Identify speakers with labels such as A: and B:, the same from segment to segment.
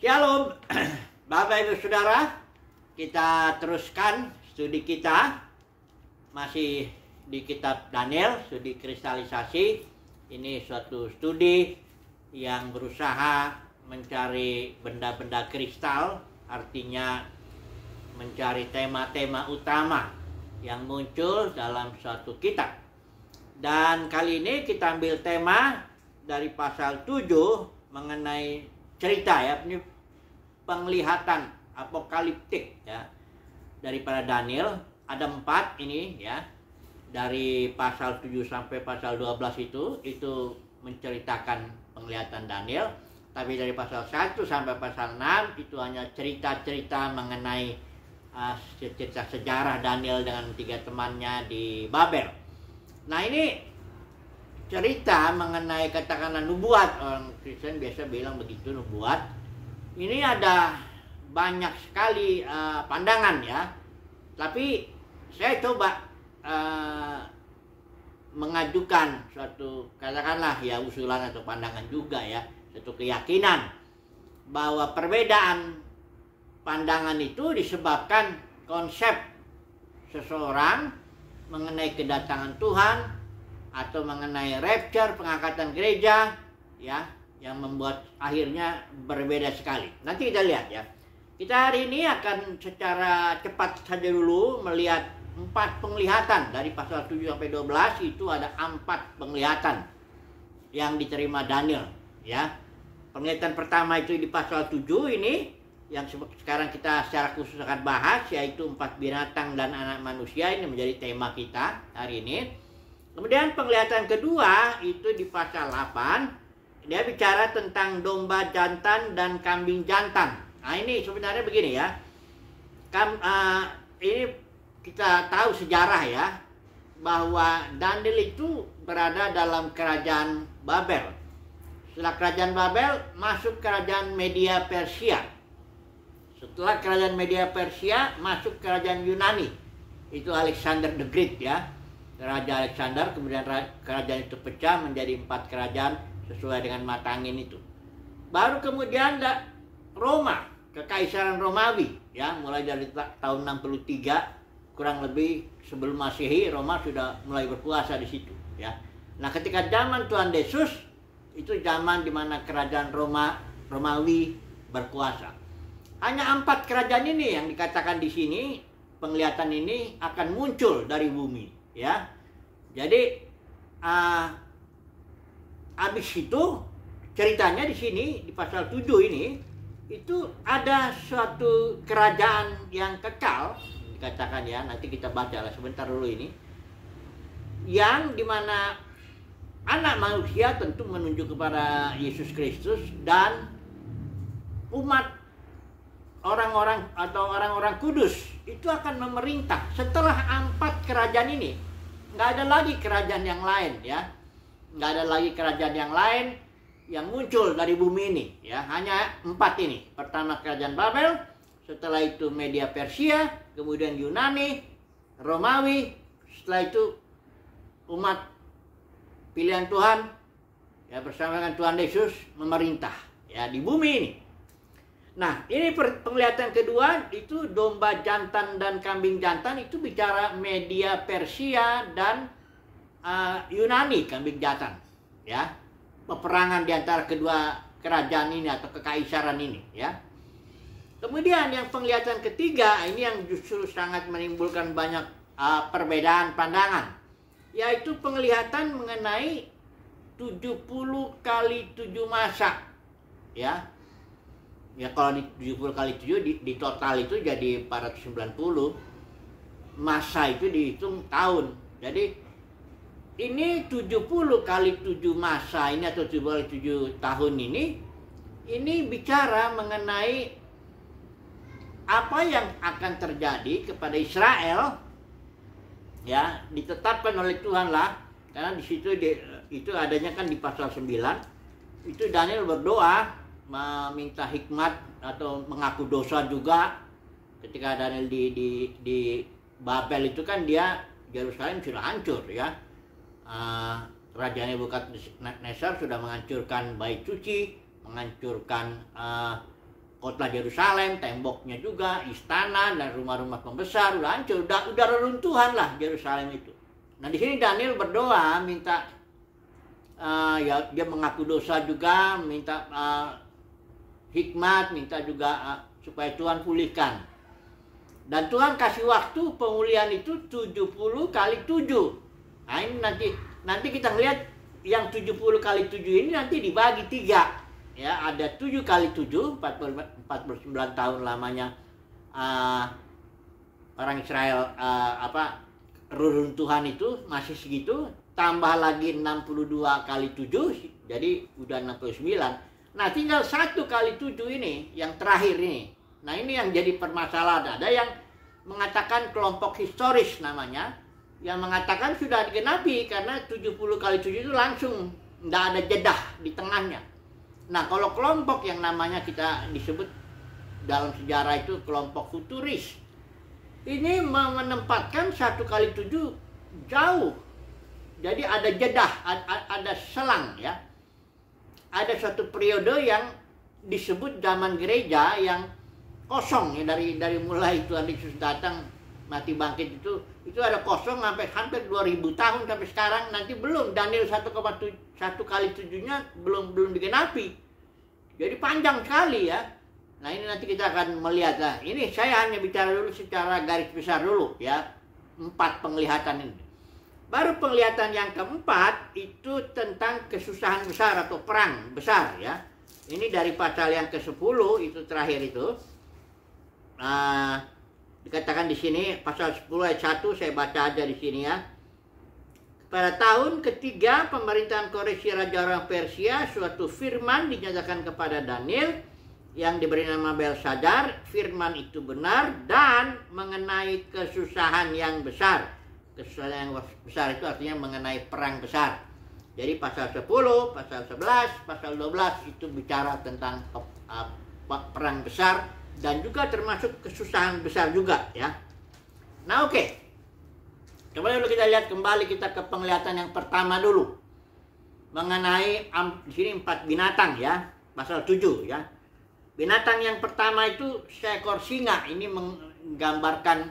A: Shalom, Bapak Ibu Saudara, kita teruskan studi kita masih di kitab Daniel, studi kristalisasi. Ini suatu studi yang berusaha mencari benda-benda kristal, artinya mencari tema-tema utama yang muncul dalam suatu kitab. Dan kali ini kita ambil tema dari pasal 7 mengenai cerita ya, penglihatan apokaliptik ya daripada Daniel. Ada 4 ini ya, dari pasal 7 sampai pasal 12 itu menceritakan penglihatan Daniel. Tapi dari pasal 1 sampai pasal 6 itu hanya cerita-cerita mengenai cerita sejarah Daniel dengan 3 temannya di Babel. Nah, ini cerita mengenai katakanlah nubuat. Orang Kristen biasa bilang begitu, nubuat. Ini ada banyak sekali pandangan ya. Tapi saya coba mengajukan suatu katakanlah ya usulan atau pandangan juga ya, suatu keyakinan bahwa perbedaan pandangan itu disebabkan konsep seseorang mengenai kedatangan Tuhan atau mengenai rapture, pengangkatan gereja ya, yang membuat akhirnya berbeda sekali. Nanti kita lihat ya. Kita hari ini akan secara cepat saja dulu melihat 4 penglihatan dari pasal 7 sampai 12. Itu ada 4 penglihatan yang diterima Daniel ya. Penglihatan pertama itu di pasal 7 ini yang sekarang kita secara khusus akan bahas, yaitu 4 binatang dan anak manusia. Ini menjadi tema kita hari ini. Kemudian penglihatan kedua itu di pasal 8. Dia bicara tentang domba jantan dan kambing jantan. Nah, ini sebenarnya begini ya. Ini kita tahu sejarah ya, bahwa Daniel itu berada dalam kerajaan Babel. Setelah kerajaan Babel masuk kerajaan Media Persia. Setelah kerajaan Media Persia masuk kerajaan Yunani. Itu Alexander the Great ya. Raja Alexander, kemudian kerajaan itu pecah menjadi 4 kerajaan sesuai dengan mata angin itu. Baru kemudian ada Roma, Kekaisaran Romawi ya, mulai dari tahun 63 kurang lebih sebelum Masehi, Roma sudah mulai berkuasa di situ ya. Nah, ketika zaman Tuhan Yesus itu zaman di mana kerajaan Romawi berkuasa. Hanya 4 kerajaan ini yang dikatakan di sini, penglihatan ini akan muncul dari bumi ya. Jadi habis itu ceritanya di sini di pasal 7 ini itu ada suatu kerajaan yang kekal dikatakan ya, nanti kita baca lah sebentar dulu ini, yang dimana anak manusia tentu menunjuk kepada Yesus Kristus dan umat orang-orang atau orang-orang kudus itu akan memerintah setelah 4 kerajaan ini. Nggak ada lagi kerajaan yang lain ya. Nggak ada lagi kerajaan yang lain yang muncul dari bumi ini ya, hanya 4 ini. Pertama kerajaan Babel, setelah itu Media Persia, kemudian Yunani, Romawi, setelah itu umat pilihan Tuhan ya bersama dengan Tuhan Yesus memerintah ya di bumi ini. Nah, ini penglihatan kedua itu domba jantan dan kambing jantan, itu bicara Media Persia dan Yunani, kambing jantan ya. Peperangan di antara kedua kerajaan ini atau kekaisaran ini ya. Kemudian yang penglihatan ketiga ini yang justru sangat menimbulkan banyak perbedaan pandangan, yaitu penglihatan mengenai 70 kali 7 masa ya. Ya, kalau di 70 kali 7 di total itu jadi 490. Masa itu dihitung tahun. Jadi ini 70 kali 7 masa ini atau 70 kali 7 tahun ini bicara mengenai apa yang akan terjadi kepada Israel ya, ditetapkan oleh Tuhan lah. Karena di situ itu adanya kan di pasal 9. Itu Daniel berdoa meminta hikmat atau mengaku dosa juga. Ketika Daniel di Babel itu kan dia, Yerusalem sudah hancur ya. Raja Nebukadnezar sudah menghancurkan bait suci, menghancurkan kota Yerusalem, temboknya juga, istana dan rumah-rumah pembesar udah hancur, udah reruntuhan lah Yerusalem itu. Nah di sini Daniel berdoa minta ya dia mengaku dosa juga, minta hikmat, minta juga supaya Tuhan pulihkan. Dan Tuhan kasih waktu pemulihan itu 70 kali 7. Nah ini nanti kita lihat yang 70 kali 7 ini nanti dibagi 3. Ya, ada 7 kali 7, 49 tahun lamanya orang Israel reruntuhan itu masih segitu, tambah lagi 62 kali 7, jadi udah 69. Nah, tinggal 1 kali 7 ini yang terakhir ini. Nah, ini yang jadi permasalahan. Ada yang mengatakan kelompok historis namanya, yang mengatakan sudah digenapi karena 70 kali 7 itu langsung, nggak ada jedah di tengahnya. Nah, kalau kelompok yang namanya kita disebut dalam sejarah itu kelompok futuris, ini menempatkan 1 kali 7 jauh. Jadi ada jedah, ada selang ya. Ada suatu periode yang disebut zaman gereja yang kosong ya, dari mulai Tuhan Yesus datang mati bangkit itu ada kosong sampai hampir 2000 tahun sampai sekarang, nanti belum Daniel 1 kali 7-nya belum digenapi. Jadi panjang sekali ya. Nah ini nanti kita akan melihat lah. Ini saya hanya bicara dulu secara garis besar dulu ya. 4 penglihatan ini. Baru penglihatan yang keempat itu tentang kesusahan besar atau perang besar ya. Ini dari pasal yang ke-10 itu terakhir itu. Dikatakan di sini pasal 10 ayat 1, saya baca aja di sini ya. Pada tahun ketiga pemerintahan Koreshi Raja orang Persia, suatu firman dinyatakan kepada Daniel yang diberi nama Belshazzar. Firman itu benar dan mengenai kesusahan yang besar. Kesusahan yang besar itu artinya mengenai perang besar. Jadi pasal 10, pasal 11, pasal 12 itu bicara tentang perang besar dan juga termasuk kesusahan besar juga ya. Nah oke. Coba dulu kita lihat kembali kita ke penglihatan yang pertama dulu. Mengenai di sini 4 binatang ya, pasal 7 ya. Binatang yang pertama itu seekor singa, ini menggambarkan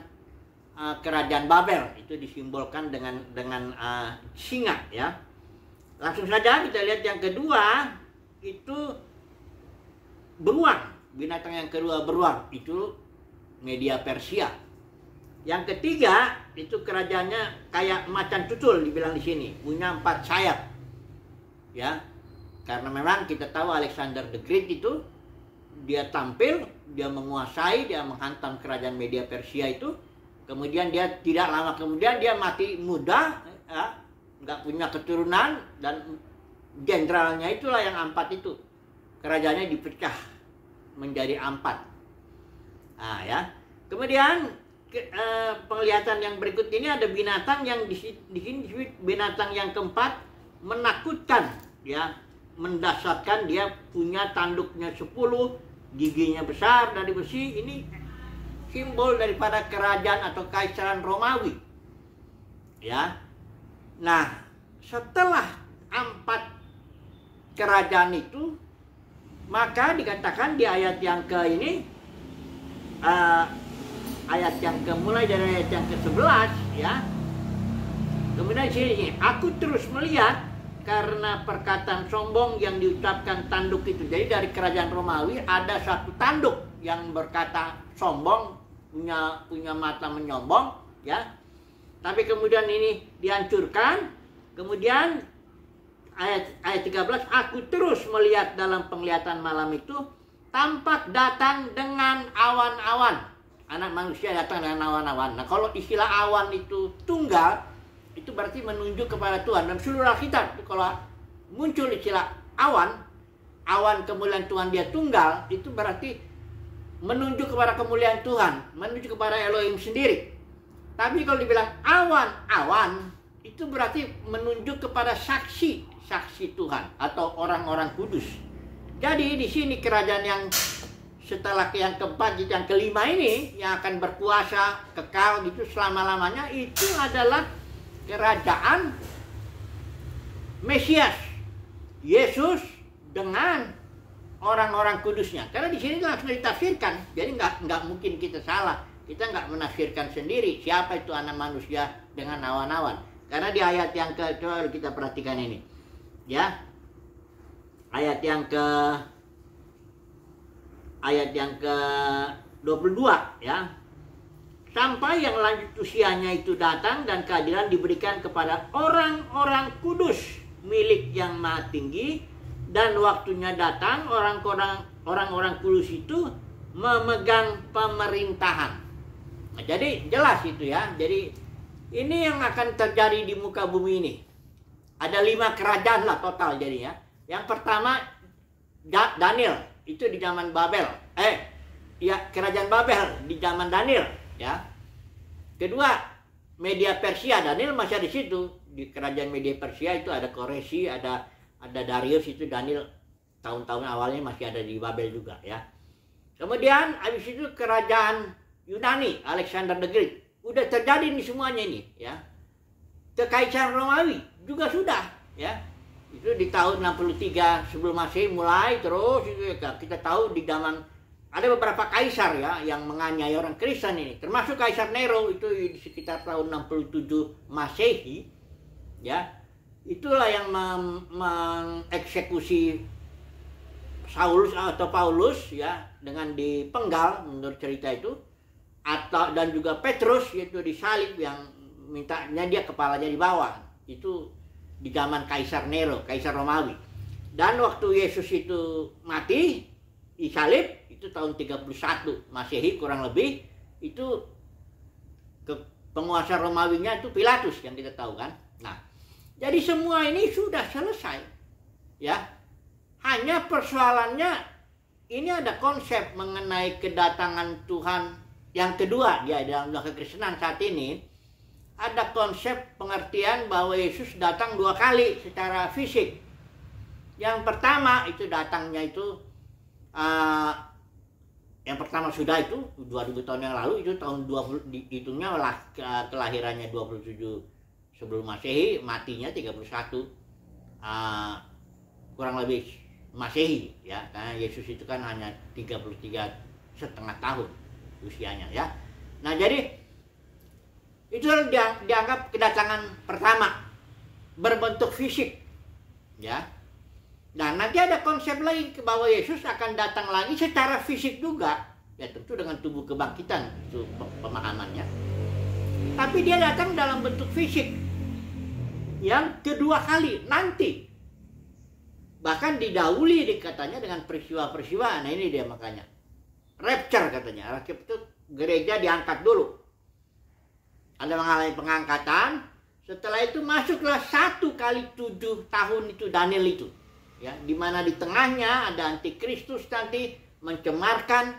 A: kerajaan Babel, itu disimbolkan dengan singa ya. Langsung saja kita lihat yang kedua itu beruang. Binatang yang kedua beruang itu Media Persia. Yang ketiga itu kerajaannya kayak macan tutul dibilang di sini, punya 4 sayap. Ya. Karena memang kita tahu Alexander the Great itu dia tampil, dia menguasai, dia menghantam kerajaan Media Persia itu. Kemudian dia tidak lama kemudian dia mati muda, ya, nggak punya keturunan, dan jenderalnya itulah yang 4 itu. Kerajaannya dipecah menjadi 4. Nah, ya. Kemudian penglihatan yang berikut ini ada binatang yang di sini binatang yang keempat menakutkan ya, mendasarkan, dia punya tanduknya 10, giginya besar dari besi. Ini simbol daripada kerajaan atau kaisaran Romawi ya. Nah setelah 4 kerajaan itu, maka dikatakan di ayat yang ke ini mulai dari ayat yang ke-11 ya. Kemudian sini, aku terus melihat karena perkataan sombong yang diucapkan tanduk itu. Jadi dari kerajaan Romawi ada satu tanduk yang berkata sombong, punya mata menyombong ya. Tapi kemudian ini dihancurkan. Kemudian ayat 13, aku terus melihat dalam penglihatan malam itu tampak datang dengan awan-awan. Anak manusia datang dengan awan-awan. Nah kalau istilah awan itu tunggal, itu berarti menunjuk kepada Tuhan. Dan seluruh Alkitab kalau muncul istilah awan kemuliaan Tuhan dia tunggal, itu berarti menunjuk kepada kemuliaan Tuhan, menunjuk kepada Elohim sendiri. Tapi kalau dibilang awan, itu berarti menunjuk kepada saksi Tuhan atau orang-orang kudus. Jadi di sini kerajaan yang setelah yang keempat, yang kelima ini yang akan berkuasa kekal gitu selama-lamanya, itu adalah kerajaan Mesias Yesus dengan orang-orang kudusnya. Karena di sini langsung ditafsirkan, jadi nggak mungkin kita salah. Kita nggak menafsirkan sendiri siapa itu anak manusia dengan awan-awan. Karena di ayat yang coba kita perhatikan ini, ya, ayat yang ke 22, ya. Sampai yang lanjut usianya itu datang dan keadilan diberikan kepada orang-orang kudus milik yang Maha Tinggi, dan waktunya datang orang-orang kudus itu memegang pemerintahan. Nah, jadi jelas itu ya. Jadi ini yang akan terjadi di muka bumi ini. Ada 5 kerajaan lah total jadi ya. Yang pertama Daniel, itu di zaman Babel. Kerajaan Babel di zaman Daniel, ya. Kedua, Media Persia, Daniel masih ada di situ. Di kerajaan Media Persia itu ada Koresi, ada Darius, itu Daniel tahun-tahun awalnya masih ada di Babel juga, ya. Kemudian habis itu kerajaan Yunani, Alexander the Great. Udah terjadi nih semuanya ini, ya. Kekaisaran Romawi juga sudah, ya. Itu di tahun 63 sebelum Masehi mulai terus itu ya. Kita tahu di zaman ada beberapa kaisar ya yang menganiaya orang Kristen ini, termasuk Kaisar Nero itu di sekitar tahun 67 Masehi, ya. Itulah yang mengeksekusi Saulus atau Paulus ya dengan dipenggal menurut cerita itu, dan juga Petrus yaitu disalib yang mintanya dia kepalanya di bawah. Itu di zaman Kaisar Nero, Kaisar Romawi. Dan waktu Yesus itu mati disalib itu tahun 31 Masehi kurang lebih, itu penguasa Romawinya itu Pilatus yang kita tahu kan. Nah, jadi semua ini sudah selesai. Ya. Hanya persoalannya ini ada konsep mengenai kedatangan Tuhan yang kedua ya dalam kekristenan saat ini. Ada konsep pengertian bahwa Yesus datang 2 kali secara fisik. Yang pertama itu datangnya itu yang pertama sudah itu 2000 tahun yang lalu, itu tahun 20 dihitungnya lah kelahirannya 27 sebelum Masehi, matinya 31 kurang lebih Masehi ya, karena Yesus itu kan hanya 33,5 tahun usianya ya. Nah, jadi itu dianggap kedatangan pertama berbentuk fisik ya. Nah, nanti ada konsep lain bahwa Yesus akan datang lagi secara fisik juga, ya tentu dengan tubuh kebangkitan, itu pemahamannya. Tapi dia datang dalam bentuk fisik yang kedua kali nanti. Bahkan didahului katanya dengan peristiwa-peristiwa. Nah, ini dia makanya rapture katanya. Rapture itu gereja diangkat dulu. Ada mengalami pengangkatan. Setelah itu masuklah 1 kali 7 tahun itu Daniel itu. Ya, di mana di tengahnya ada antikristus nanti mencemarkan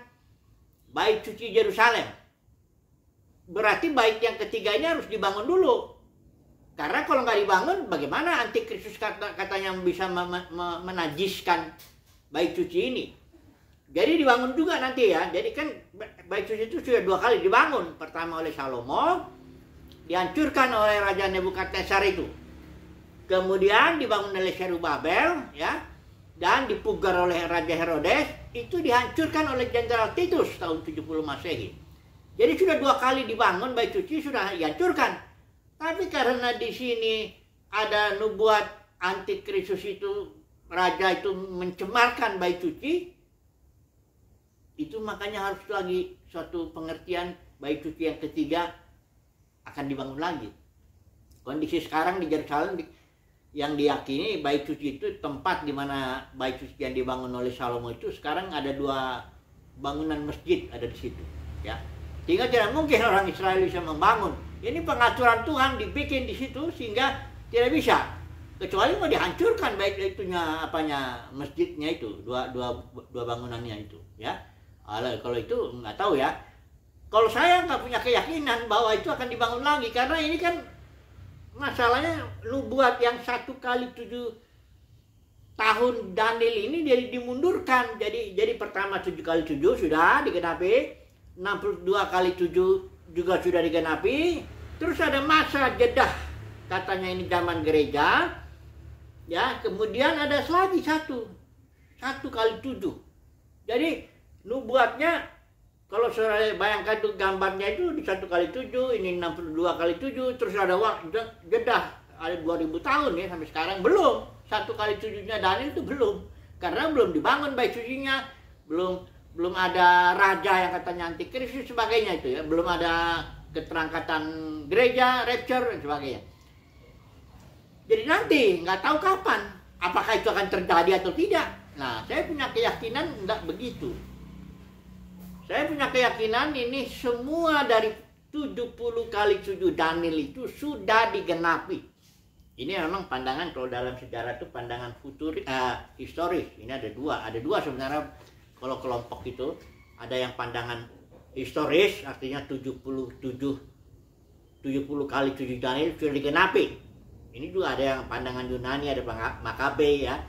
A: bait suci Yerusalem. Berarti bait yang ketiga ini harus dibangun dulu. Karena kalau nggak dibangun, bagaimana antikristus katanya bisa menajiskan bait suci ini? Jadi dibangun juga nanti ya. Jadi kan bait suci itu sudah 2 kali dibangun. Pertama oleh Salomo, dihancurkan oleh Raja Nebukadnezar itu. Kemudian dibangun oleh Zerubabel ya, dan dipugar oleh Raja Herodes, itu dihancurkan oleh Jenderal Titus tahun 70 Masehi. Jadi sudah 2 kali dibangun bait suci, sudah dihancurkan. Tapi karena di sini ada nubuat antikristus itu, raja itu mencemarkan bait suci, itu makanya harus lagi suatu pengertian bait suci yang ketiga akan dibangun lagi. Kondisi sekarang di Yerusalem yang diyakini bait suci itu tempat di mana bait suci yang dibangun oleh Salomo itu sekarang ada 2 bangunan masjid ada di situ, ya. Sehingga tidak mungkin orang Israel bisa membangun. Ini pengaturan Tuhan dibikin di situ sehingga tidak bisa. Kecuali mau dihancurkan baik itunya masjidnya itu, dua bangunannya itu, ya. Kalau itu nggak tahu ya. Kalau saya nggak punya keyakinan bahwa itu akan dibangun lagi, karena ini kan masalahnya nubuat yang 1 kali 7 tahun Daniel ini jadi dimundurkan. Jadi pertama 7 kali 7 sudah digenapi, 62 kali 7 juga sudah digenapi. Terus ada masa jeda, katanya ini zaman gereja. Ya, kemudian ada lagi satu 1 kali 7. Jadi nubuatnya, kalau saudara bayangkan tuh gambarnya itu di 1 kali 7, ini 62 kali 7, terus ada waktu jeda ada 2000 tahun ya sampai sekarang belum. 1 kali 7-nya Daniel itu belum, karena belum dibangun bait sucinya, belum ada raja yang katanya antikristus sebagainya itu ya, belum ada keterangkatan gereja, rapture dan sebagainya. Jadi nanti nggak tahu kapan, apakah itu akan terjadi atau tidak. Nah, saya punya keyakinan nggak begitu. Saya punya keyakinan ini semua dari 70 kali 7 Daniel itu sudah digenapi. Ini memang pandangan kalau dalam sejarah itu pandangan historis. Ini ada dua sebenarnya kalau kelompok itu. Ada yang pandangan historis, artinya 70 kali 7 Daniel sudah digenapi. Ini juga ada yang pandangan Yunani, ada Makabe ya.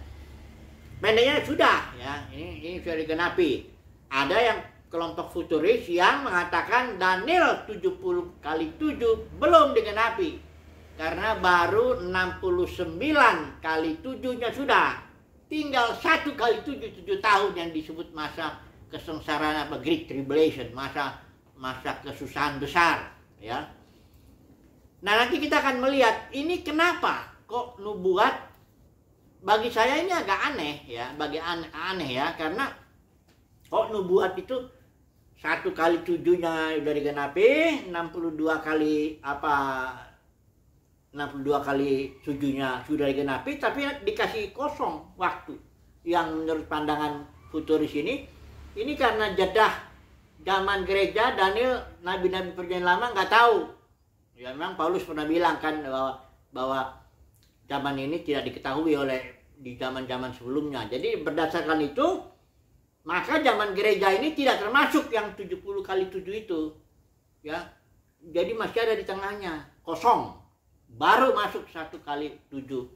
A: Pendeknya sudah ya, ini sudah digenapi. Ada yang kelompok futuris yang mengatakan Daniel 70 kali 7 belum digenapi, karena baru 69 kali 7-nya sudah. Tinggal 1 kali 7 tahun yang disebut masa kesengsaraan Great Tribulation, masa kesusahan besar ya. Nah, nanti kita akan melihat ini kenapa kok nubuat, bagi saya ini agak aneh ya, aneh ya, karena kok nubuat itu 1 kali 7-nya udah digenapi, 62 kali 7-nya sudah digenapi, tapi dikasih kosong waktu. Yang menurut pandangan futuris ini karena jeda zaman gereja, Daniel, nabi-nabi perjanjian lama nggak tahu. Ya memang Paulus pernah bilang kan bahwa zaman ini tidak diketahui di zaman-zaman sebelumnya. Jadi berdasarkan itu, maka zaman gereja ini tidak termasuk yang 70 kali 7 itu. Ya. Jadi masih ada di tengahnya, kosong. Baru masuk 1 kali 7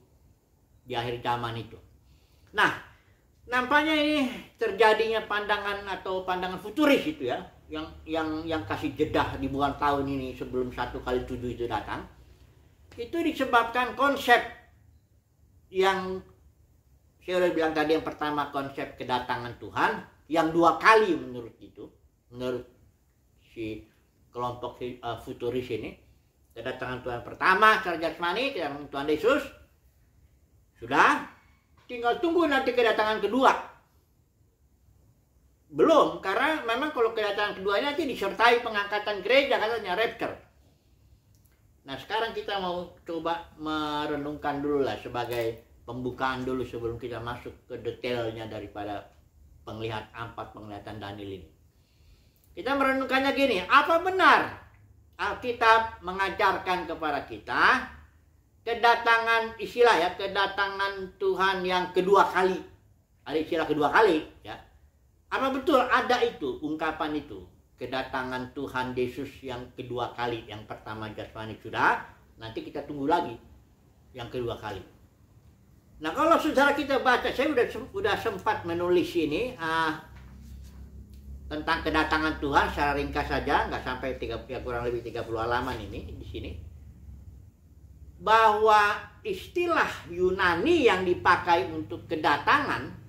A: di akhir zaman itu. Nah, nampaknya ini terjadinya pandangan futuris itu ya, yang kasih jeda ribuan tahun ini sebelum 1 kali 7 itu datang. Itu disebabkan konsep yang saya udah bilang tadi, yang pertama konsep kedatangan Tuhan, yang 2 kali menurut si kelompok futuris ini. Kedatangan Tuhan pertama secara jasmani, kedatangan Tuhan Yesus sudah, tinggal tunggu nanti kedatangan kedua. Belum, karena memang kalau kedatangan keduanya nanti disertai pengangkatan gereja, katanya rapture. Nah, sekarang kita mau coba merenungkan dulu lah, sebagai pembukaan dulu sebelum kita masuk ke detailnya daripada penglihatan Daniel ini. Kita merenungkannya gini, apa benar Alkitab mengajarkan kepada kita kedatangan Tuhan yang kedua kali? Ada istilah kedua kali ya. Apa betul ada itu, ungkapan itu, kedatangan Tuhan Yesus yang kedua kali? Yang pertama jasmani sudah, nanti kita tunggu lagi yang kedua kali. Nah, kalau saudara kita baca, saya sudah sempat menulis ini tentang kedatangan Tuhan secara ringkas saja, nggak sampai kurang lebih 30 halaman ini di sini. Bahwa istilah Yunani yang dipakai untuk kedatangan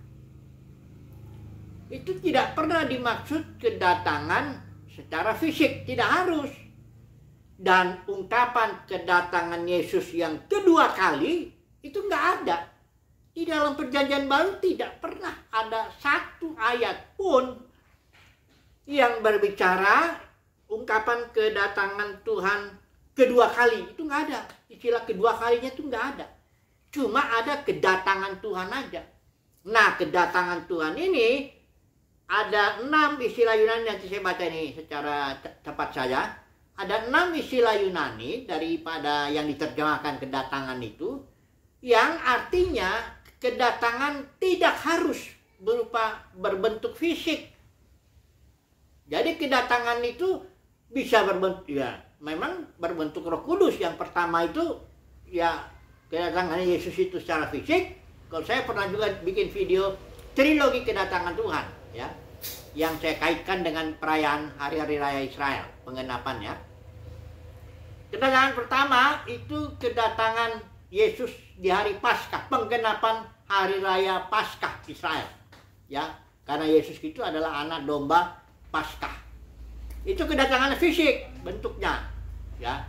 A: itu tidak pernah dimaksud kedatangan secara fisik, tidak harus. Dan ungkapan kedatangan Yesus yang kedua kali itu nggak ada. Di dalam perjanjian baru tidak pernah ada satu ayat pun yang berbicara ungkapan kedatangan Tuhan kedua kali. Itu nggak ada. Istilah kedua kalinya itu nggak ada. Cuma ada kedatangan Tuhan aja. Nah, kedatangan Tuhan ini ada 6 istilah Yunani, nanti saya baca ini secara cepat saja. Ada 6 istilah Yunani daripada yang diterjemahkan kedatangan itu, yang artinya kedatangan tidak harus berbentuk fisik. Jadi kedatangan itu bisa berbentuk, ya memang berbentuk Roh Kudus. Yang pertama itu ya kedatangan Yesus itu secara fisik. Kalau saya pernah juga bikin video trilogi kedatangan Tuhan ya, yang saya kaitkan dengan perayaan hari-hari raya Israel, penggenapannya. Kedatangan pertama itu kedatangan Yesus di hari Paskah, penggenapan hari raya Paskah Israel. ya, karena Yesus itu adalah anak domba Paskah. Itu kedatangan fisik bentuknya, ya.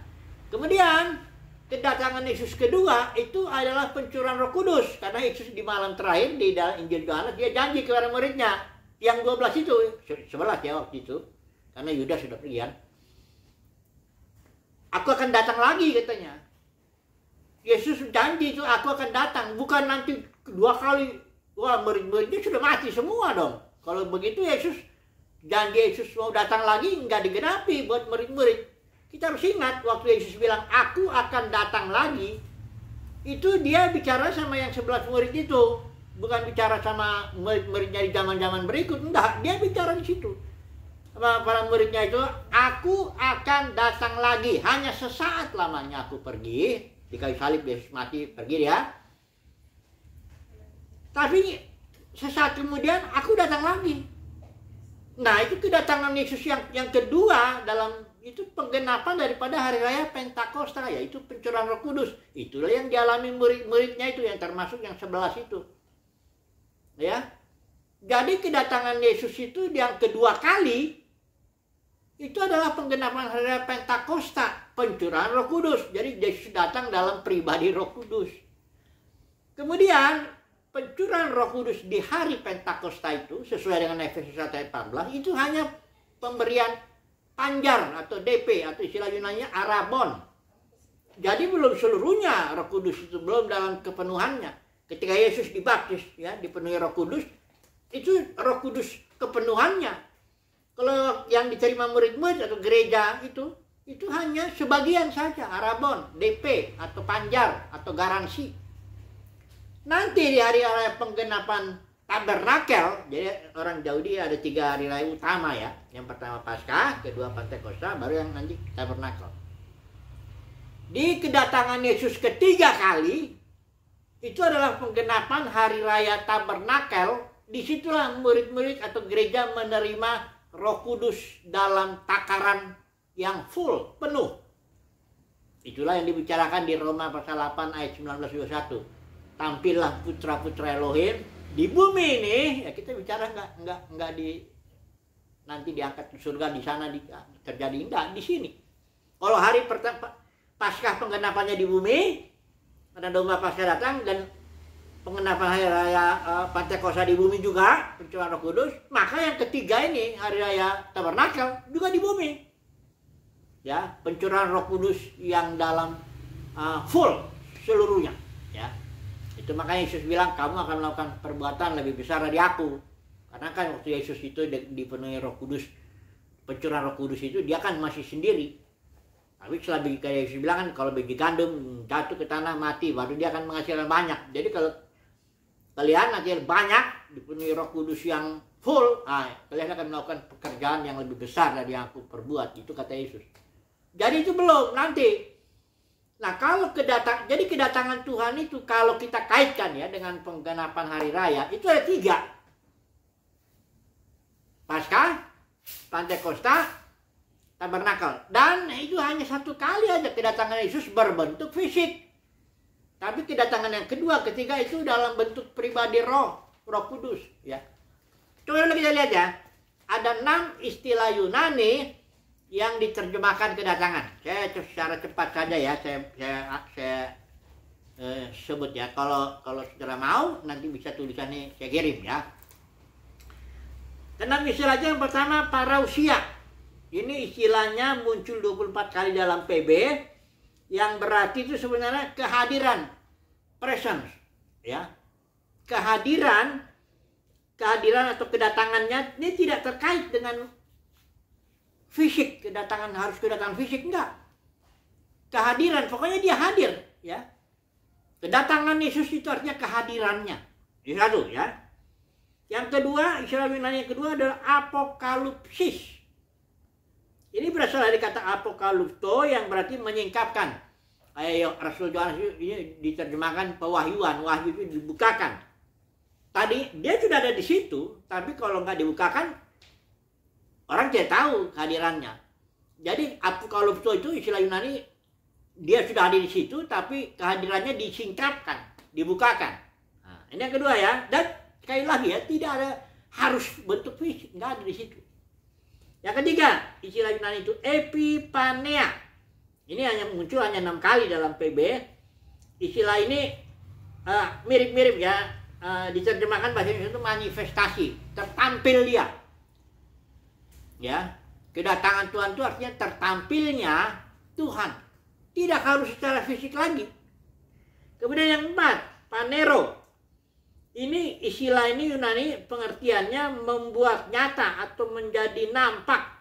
A: Kemudian kedatangan Yesus kedua itu adalah pencurahan Roh Kudus, karena Yesus di malam terakhir di dalam Injil Yohanes dia janji kepada muridnya yang 12 itu, 11 ya waktu itu, karena Yudas sudah pergi kan. Aku akan datang lagi katanya. Yesus janji itu aku akan datang, bukan nanti kedua kali. Wah, murid-muridnya sudah mati semua dong. Kalau begitu Yesus, janji Yesus mau datang lagi nggak digenapi buat murid-murid. Kita harus ingat waktu Yesus bilang aku akan datang lagi, itu dia bicara sama yang 11 murid itu, bukan bicara sama murid-muridnya di zaman-zaman berikut. Enggak, dia bicara di situ. Para muridnya itu, aku akan datang lagi, hanya sesaat lamanya aku pergi. Di kayu salib Yesus mati, pergi dia. Tapi sesaat kemudian aku datang lagi. Nah, itu kedatangan Yesus yang kedua dalam itu penggenapan daripada hari raya Pentakosta, yaitu pencurahan Roh Kudus. Itulah yang dialami murid-muridnya itu, yang termasuk yang 11 itu. Ya. Jadi kedatangan Yesus itu yang kedua kali itu adalah penggenapan hari raya Pentakosta, pencurahan Roh Kudus. Jadi Yesus datang dalam pribadi Roh Kudus. Kemudian pencurahan Roh Kudus di hari Pentakosta itu sesuai dengan Efesus 1 ayat 14 itu hanya pemberian panjar atau DP atau istilah Yunani arabon. Jadi belum seluruhnya Roh Kudus itu, belum dalam kepenuhannya. Ketika Yesus dibaptis ya, dipenuhi Roh Kudus, itu Roh Kudus kepenuhannya. Kalau yang diterima murid-murid atau gereja itu hanya sebagian saja, arabon, DP atau panjar atau garansi. Nanti di hari raya penggenapan Tabernakel, jadi orang Yahudi ada 3 hari raya utama ya. Yang pertama Paskah, kedua Pentakosta, baru yang nanti Tabernakel. Di kedatangan Yesus ketiga kali, itu adalah penggenapan hari raya Tabernakel. Disitulah murid-murid atau gereja menerima Roh Kudus dalam takaran yang full, penuh. Itulah yang dibicarakan di Roma pasal 8 ayat 19-21. Tampillah putra-putra Elohim di bumi ini, ya kita bicara enggak di nanti diangkat ke surga di sana terjadi, enggak di sini. Kalau hari pertama Paskah penggenapannya di bumi, ada domba Paskah datang, dan penggenapan hari raya Pentakosta di bumi juga, pencurahan Roh Kudus, maka yang ketiga ini hari raya Tabernakel juga di bumi. Ya, pencurahan Roh Kudus yang dalam full seluruhnya, ya. Itu makanya Yesus bilang kamu akan melakukan perbuatan lebih besar dari aku. Karena kan waktu Yesus itu dipenuhi Roh Kudus, pencurahan Roh Kudus itu dia kan masih sendiri. Tapi setelah kayak Yesus bilang kan kalau biji gandum jatuh ke tanah mati, baru dia akan menghasilkan banyak. Jadi kalau kalian nanti banyak dipenuhi Roh Kudus yang full, kalian akan melakukan pekerjaan yang lebih besar dari yang aku perbuat. Itu kata Yesus. Jadi itu belum nanti. Nah, kalau jadi kedatangan Tuhan itu kalau kita kaitkan ya dengan penggenapan hari raya, itu ada 3. Paskah, Pentakosta, Tabernakel. Dan itu hanya 1 kali aja kedatangan Yesus berbentuk fisik. Tapi kedatangan yang kedua, ketiga itu dalam bentuk pribadi Roh Kudus ya. Coba dulu kita lihat ya. Ada 6 istilah Yunani yang diterjemahkan kedatangan. Saya secara cepat saja ya, saya sebut ya. Kalau saudara mau, nanti bisa tulisannya saya kirim ya. 6 istilahnya, yang pertama parousia. Ini istilahnya muncul 24 kali dalam PB, yang berarti itu sebenarnya kehadiran, presence, ya. Kehadiran atau kedatangannya ini tidak terkait dengan fisik, harus kedatangan fisik, enggak. Kehadiran, pokoknya dia hadir, ya. Kedatangan Yesus itu artinya kehadirannya. Ini satu, ya. Yang kedua, istilah Yunani yang kedua adalah apokalipsis. Ini berasal dari kata apokalipto yang berarti menyingkapkan. Kayak Rasul Yohanes ini diterjemahkan pewahyuan, wahyu itu dibukakan. Tadi dia sudah ada di situ, tapi kalau nggak dibukakan, orang tidak tahu kehadirannya. Jadi apokalipto itu istilah Yunani, dia sudah ada di situ, tapi kehadirannya disingkapkan, dibukakan. Nah, ini yang kedua ya. Dan sekali lagi ya, tidak ada harus bentuk fisik, nggak ada di situ. Yang ketiga, istilah Yunani itu epiphania. Ini hanya muncul 6 kali dalam PB. Istilah ini mirip-mirip ya, diterjemahkan bahasa Indonesia itu manifestasi, tertampil dia. Ya, kedatangan Tuhan itu artinya tertampilnya Tuhan. Tidak harus secara fisik lagi. Kemudian yang keempat, panero. Ini istilah ini Yunani pengertiannya membuat nyata atau menjadi nampak.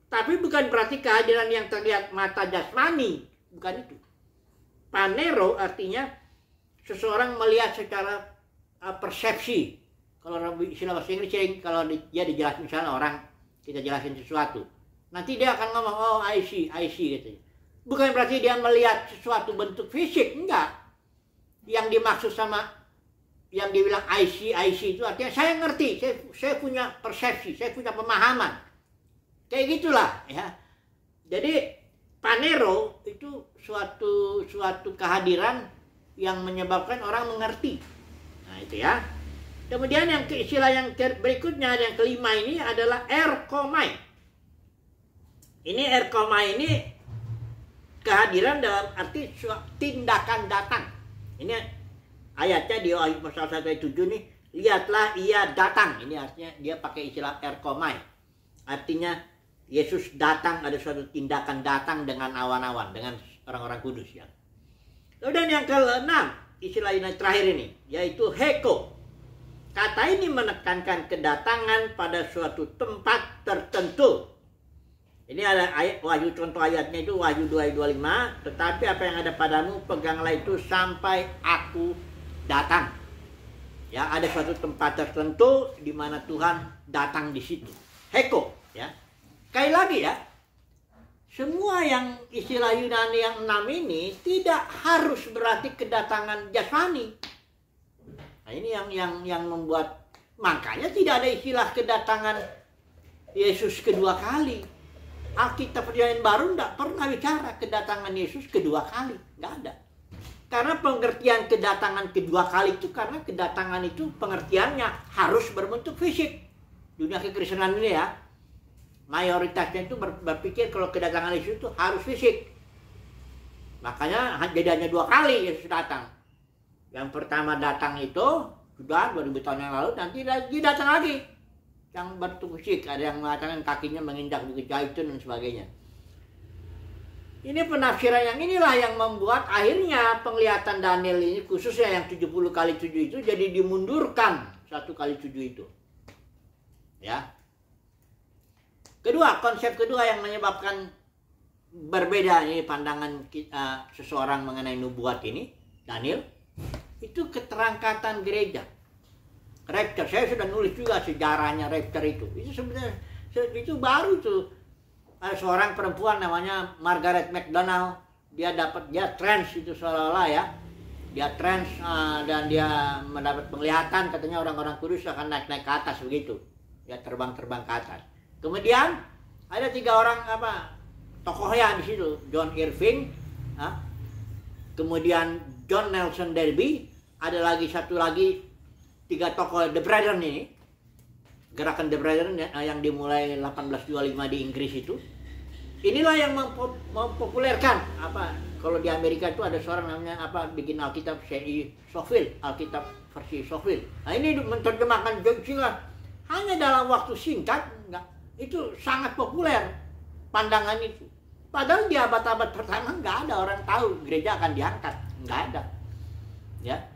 A: Tapi bukan berarti kehadiran yang terlihat mata jasmani. Bukan itu. Panero artinya seseorang melihat secara persepsi. Kalau istilah bahasa Inggris, kalau dia dijelasin misalnya orang, kita jelasin sesuatu. Nanti dia akan ngomong, oh I see gitu. Bukan berarti dia melihat sesuatu bentuk fisik, enggak. Yang dimaksud sama yang dibilang I see itu artinya saya ngerti, saya punya persepsi, saya punya pemahaman. Kayak gitulah ya. Jadi panero itu suatu kehadiran yang menyebabkan orang mengerti. Nah, itu ya. Kemudian yang istilah yang berikutnya, yang kelima ini adalah erkomai. Ini erkomai ini kehadiran dalam arti tindakan datang. Ini ayatnya di Wahyu pasal 1 ayat 7 nih, lihatlah ia datang. Ini artinya dia pakai istilah erkomai. Artinya Yesus datang, ada suatu tindakan datang dengan awan-awan, dengan orang-orang kudus ya. Kemudian yang keenam, istilah ini terakhir ini, yaitu heko. Kata ini menekankan kedatangan pada suatu tempat tertentu. Ini ada ayat Wahyu, contoh ayatnya itu Wahyu 2 ayat 25, tetapi apa yang ada padamu peganglah itu sampai aku datang. Ya, ada suatu tempat tertentu di mana Tuhan datang di situ. Heko, ya. Sekali lagi ya. Semua yang istilah Yunani yang 6 ini tidak harus berarti kedatangan jasmani. Nah, ini yang membuat, makanya tidak ada istilah kedatangan Yesus kedua kali. Alkitab Perjanjian Baru tidak pernah bicara kedatangan Yesus kedua kali, nggak ada. Karena pengertian kedatangan kedua kali itu karena kedatangan itu pengertiannya harus berbentuk fisik. Dunia kekristenan ini ya, mayoritasnya itu berpikir kalau kedatangan Yesus itu harus fisik. Makanya jadi hanya 2 kali Yesus datang. Yang pertama datang itu sudah 2000 tahun yang lalu, nanti lagi datang lagi yang berbentuk fisik. Ada yang mengatakan kakinya menginjak bukit zaitun dan sebagainya. Ini penafsiran yang inilah yang membuat akhirnya penglihatan Daniel ini, khususnya yang 70 kali 7 itu, jadi dimundurkan 1 kali 7 itu. Ya. Kedua, konsep kedua yang menyebabkan berbeda ini pandangan seseorang mengenai nubuat ini, Daniel, itu keterangkatan gereja. Rapture, saya sudah nulis juga sejarahnya rapture itu. Itu sebenarnya itu baru tuh. Ada seorang perempuan namanya Margaret McDonald, dia trans itu seolah-olah ya, dia trans dan dia mendapat penglihatan, katanya orang-orang kudus akan naik-naik ke atas begitu, dia terbang-terbang ke atas. Kemudian ada 3 orang tokohnya di situ, John Irving, kemudian John Nelson Darby, ada lagi 3 tokoh The Brethren ini. Gerakan The Brethren yang dimulai 1825 di Inggris itu. Inilah yang mempopulerkan kalau di Amerika itu ada seorang namanya bikin Alkitab C.I. Scofield, Alkitab versi Scofield. Nah, ini menerjemahkan juga hanya dalam waktu singkat, itu sangat populer pandangan itu. Padahal di abad-abad pertama nggak ada orang tahu gereja akan diangkat, nggak ada. Ya.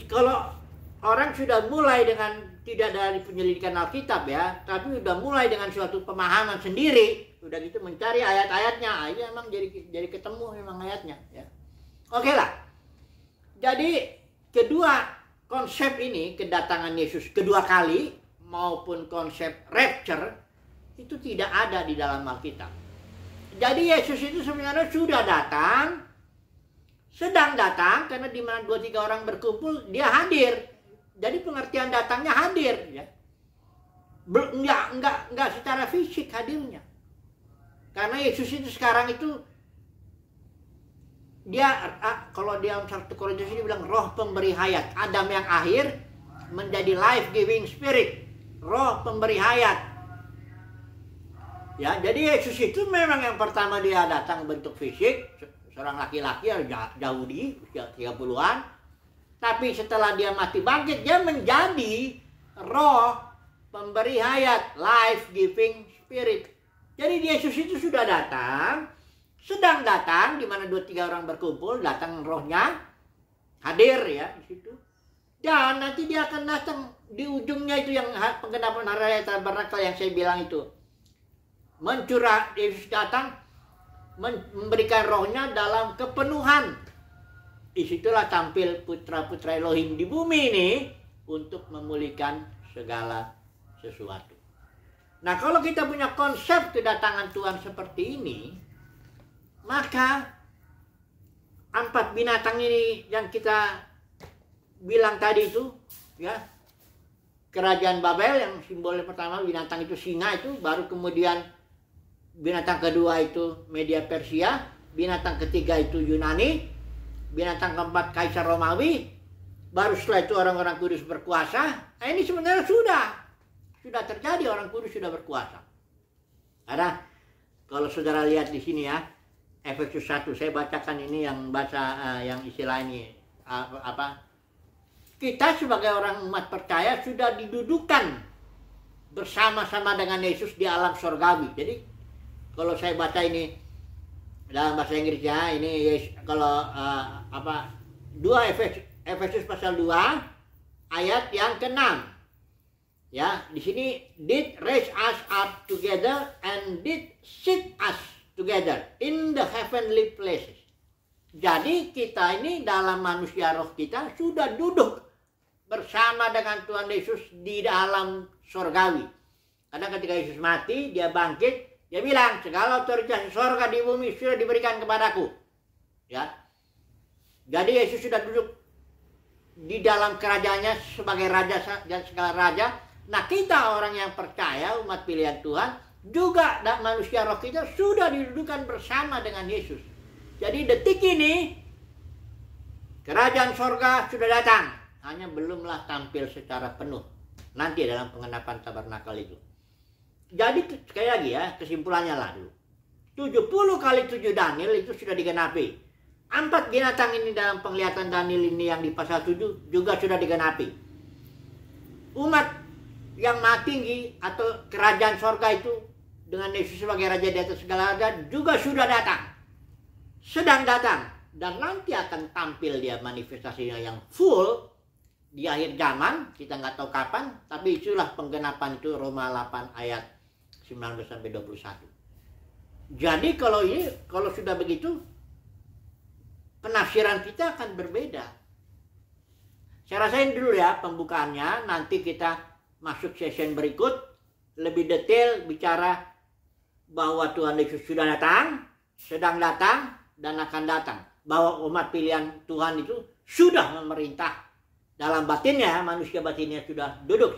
A: Kalau orang sudah mulai dengan tidak dari penyelidikan Alkitab ya, tapi udah mulai dengan suatu pemahaman sendiri, udah gitu mencari ayat-ayatnya, aja memang jadi ketemu memang ayatnya ya. Oke lah. Jadi kedua konsep ini, kedatangan Yesus kedua kali maupun konsep rapture itu tidak ada di dalam Alkitab. Jadi Yesus itu sebenarnya sudah datang, sedang datang, karena di mana 2-3 orang berkumpul dia hadir. Jadi pengertian datangnya hadir ya. Enggak secara fisik hadirnya. Karena Yesus itu sekarang itu dia kalau dia 1 Korintus ini bilang roh pemberi hayat. Adam yang akhir menjadi life giving spirit, roh pemberi hayat. Ya, jadi Yesus itu memang yang pertama dia datang bentuk fisik, seorang laki-laki Yahudi usia 30-an. Tapi setelah dia mati bangkit, dia menjadi roh pemberi hayat, life giving spirit. Jadi Yesus itu sudah datang, sedang datang, di mana 2-3 orang berkumpul, datang rohnya, hadir ya di situ. Dan nanti dia akan datang di ujungnya itu yang penggenapan hari raya Tabernakel yang saya bilang itu. Mencurah, Yesus datang memberikan rohnya dalam kepenuhan. Disitulah tampil putra-putra Elohim di bumi ini untuk memulihkan segala sesuatu. Nah, kalau kita punya konsep kedatangan Tuhan seperti ini, maka 4 binatang ini yang kita bilang tadi itu, ya, kerajaan Babel yang simbolnya pertama binatang itu singa itu, baru kemudian binatang kedua itu Media Persia, binatang ketiga itu Yunani, binatang keempat Kaisar Romawi, baru setelah itu orang-orang kudus berkuasa. Nah, ini sebenarnya sudah terjadi, orang kudus sudah berkuasa. Ada, kalau saudara lihat di sini ya, Efesus 1, saya bacakan ini yang bahasa yang istilah ini apa? Kita sebagai orang umat percaya sudah didudukan bersama-sama dengan Yesus di alam surgawi. Jadi kalau saya baca ini dalam bahasa Inggrisnya, ini kalau 2 Efesus pasal 2 ayat yang ke-6. Ya, di sini did raise us up together and did sit us together in the heavenly places. Jadi kita ini dalam manusia roh kita sudah duduk bersama dengan Tuhan Yesus di dalam surgawi. Karena ketika Yesus mati, dia bangkit, dia bilang segala otoritas di surga di bumi sudah diberikan kepadaku. Ya. Jadi Yesus sudah duduk di dalam kerajaannya sebagai raja dan segala raja. Nah, kita orang yang percaya, umat pilihan Tuhan, juga manusia roh kita sudah didudukan bersama dengan Yesus. Jadi detik ini kerajaan surga sudah datang, hanya belumlah tampil secara penuh nanti dalam pengenapan tabernakel itu. Jadi sekali lagi ya, kesimpulannya lah dulu. 70 kali 7 Daniel itu sudah digenapi. 4 binatang ini dalam penglihatan Daniel ini yang di pasal 7 juga sudah digenapi. Umat yang maha tinggi atau kerajaan sorga itu dengan Yesus sebagai raja di atas segala raja juga sudah datang, sedang datang, dan nanti akan tampil dia manifestasinya yang full di akhir zaman. Kita nggak tahu kapan, tapi itulah penggenapan itu Roma 8 ayat 19-21. Jadi kalau sudah begitu, penafsiran kita akan berbeda. Saya rasain dulu ya pembukaannya, nanti kita masuk session berikut lebih detail bicara bahwa Tuhan Yesus sudah datang, sedang datang, dan akan datang. Bahwa umat pilihan Tuhan itu sudah memerintah dalam batinnya, manusia batinnya sudah duduk